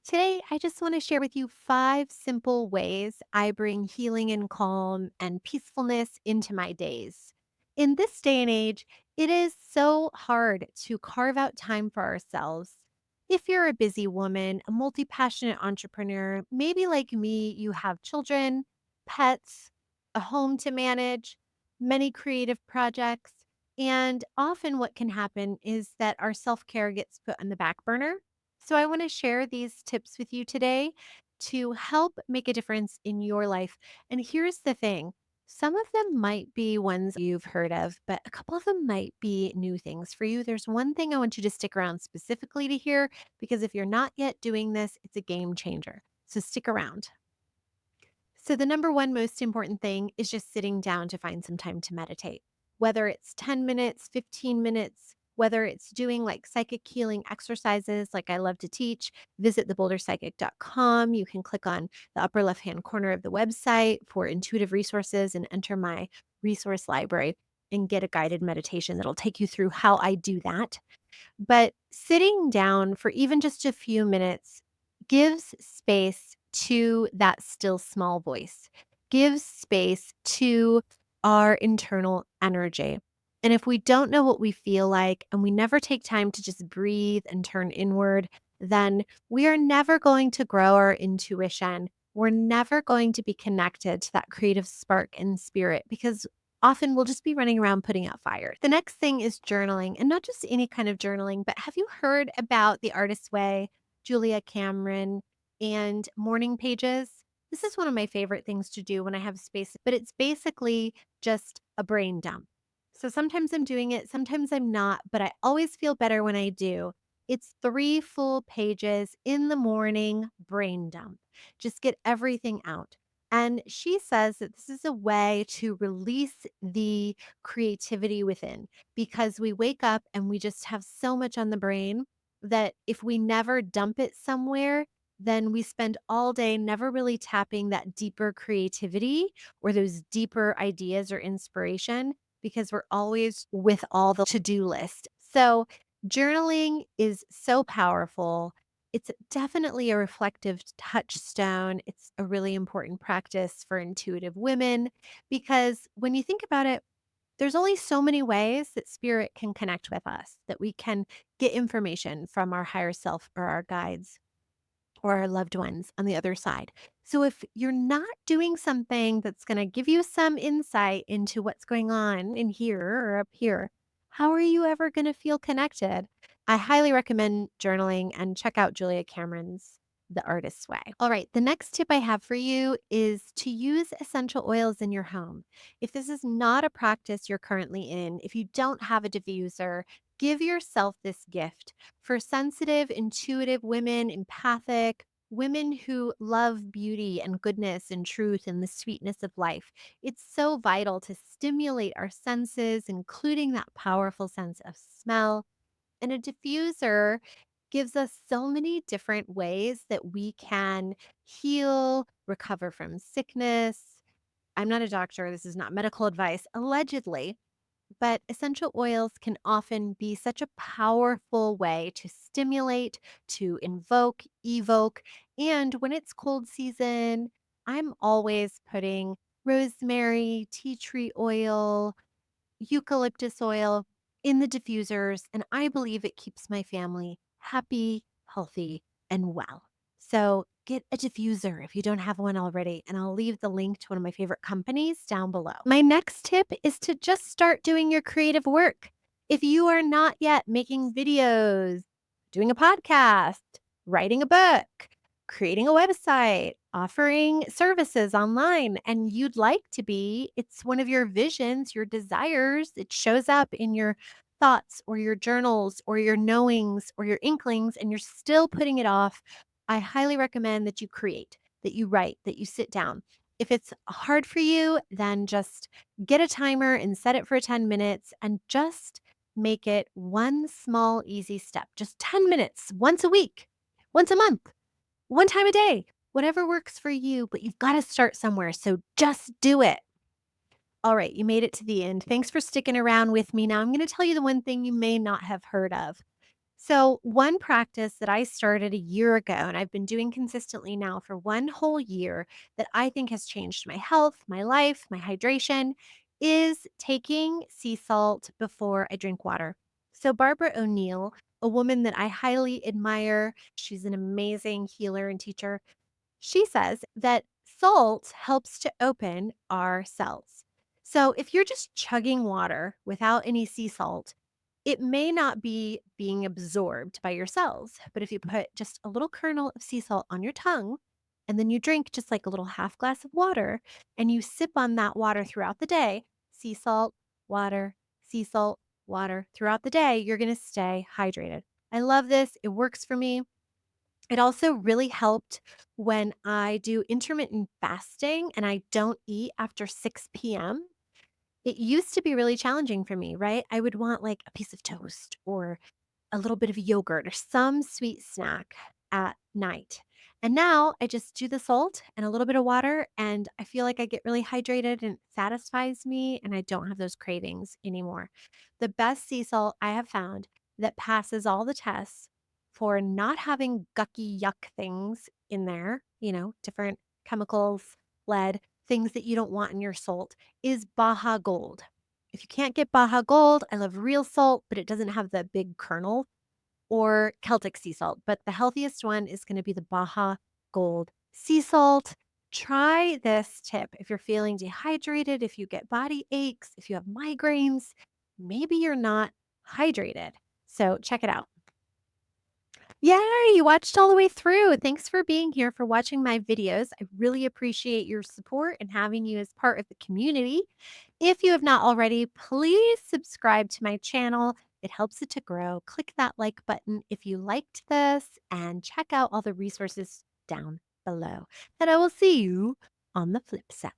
Today, I just want to share with you 5 simple ways I bring healing and calm and peacefulness into my days. In this day and age, it is so hard to carve out time for ourselves. If you're a busy woman, a multi passionate entrepreneur, maybe like me, you have children, pets, a home to manage, many creative projects. And often, what can happen is that our self care gets put on the back burner, so I want to share these tips with you today to help make a difference in your life. And here's the thing. Some of them might be ones you've heard of, but a couple of them might be new things for you. There's one thing I want you to stick around specifically to hear because if you're not yet doing this, it's a game changer. So stick around. So, the number one most important thing is just sitting down to find some time to meditate, whether it's 10 minutes, 15 minutes, whether it's doing like psychic healing exercises, like I love to teach. Visit theboulderpsychic.com. You can click on the upper left hand corner of the website for intuitive resources and enter my resource library and get a guided meditation that'll take you through how I do that. But sitting down for even just a few minutes gives space to that still small voice, gives space to our internal energy. And if we don't know what we feel like and we never take time to just breathe and turn inward, then we are never going to grow our intuition. We're never going to be connected to that creative spark and spirit because often we'll just be running around putting out fires. The next thing is journaling, and not just any kind of journaling, but have you heard about The Artist's Way, Julia Cameron, and morning pages? This is one of my favorite things to do when I have space, but it's basically just a brain dump. So sometimes I'm doing it, sometimes I'm not, but I always feel better when I do. It's 3 full pages in the morning brain dump. Just get everything out. And she says that this is a way to release the creativity within because we wake up and we just have so much on the brain that if we never dump it somewhere, then we spend all day never really tapping that deeper creativity or those deeper ideas or inspiration because we're always with all the to do list. So, journaling is so powerful. It's definitely a reflective touchstone. It's a really important practice for intuitive women because when you think about it, there's only so many ways that spirit can connect with us, that we can get information from our higher self or our guides or our loved ones on the other side. So if you're not doing something that's going to give you some insight into what's going on in here or up here, how are you ever going to feel connected? I highly recommend journaling and check out Julia Cameron's The Artist's Way. All right, the next tip I have for you is to use essential oils in your home. If this is not a practice you're currently in, if you don't have a diffuser, give yourself this gift for sensitive, intuitive women, empathic, women who love beauty and goodness and truth and the sweetness of life. It's so vital to stimulate our senses, including that powerful sense of smell. And a diffuser gives us so many different ways that we can heal, recover from sickness. I'm not a doctor. This is not medical advice. Allegedly, but essential oils can often be such a powerful way to stimulate, to invoke, evoke. And when it's cold season, I'm always putting rosemary, tea tree oil, eucalyptus oil in the diffusers. And I believe it keeps my family happy, healthy, and well. So get a diffuser if you don't have one already. And I'll leave the link to one of my favorite companies down below. My next tip is to just start doing your creative work. If you are not yet making videos, doing a podcast, writing a book, creating a website, offering services online, and you'd like to be, it's one of your visions, your desires. It shows up in your thoughts or your journals or your knowings or your inklings, and you're still putting it off. I highly recommend that you create, that you write, that you sit down. If it's hard for you, then just get a timer and set it for 10 minutes and just make it one small, easy step. Just 10 minutes once a week, once a month, one time a day, whatever works for you, but you've got to start somewhere. So just do it. All right, you made it to the end. Thanks for sticking around with me. Now I'm going to tell you the one thing you may not have heard of. So, one practice that I started a year ago and I've been doing consistently now for one whole year that I think has changed my health, my life, my hydration is taking sea salt before I drink water. So, Barbara O'Neill, a woman that I highly admire, she's an amazing healer and teacher. She says that salt helps to open our cells. So if you're just chugging water without any sea salt, it may not be being absorbed by your cells. But if you put just a little kernel of sea salt on your tongue and then you drink just like a little half glass of water and you sip on that water throughout the day, sea salt, water, sea salt, water throughout the day, you're going to stay hydrated. I love this. It works for me. It also really helped when I do intermittent fasting and I don't eat after 6 p.m. It used to be really challenging for me, right? I would want like a piece of toast or a little bit of yogurt or some sweet snack at night. And now I just do the salt and a little bit of water, and I feel like I get really hydrated and it satisfies me, and I don't have those cravings anymore. The best sea salt I have found that passes all the tests for not having gucky yuck things in there, different chemicals, lead, things that you don't want in your salt, is Baja Gold. If you can't get Baja Gold, I love real salt, but it doesn't have the big kernel, or Celtic sea salt. But the healthiest one is going to be the Baja Gold sea salt. Try this tip if you're feeling dehydrated, if you get body aches, if you have migraines, maybe you're not hydrated. So check it out. Yeah, you watched all the way through. Thanks for being here, for watching my videos. I really appreciate your support and having you as part of the community. If you have not already, please subscribe to my channel. It helps it to grow. Click that like button if you liked this and check out all the resources down below. And I will see you on the flip side.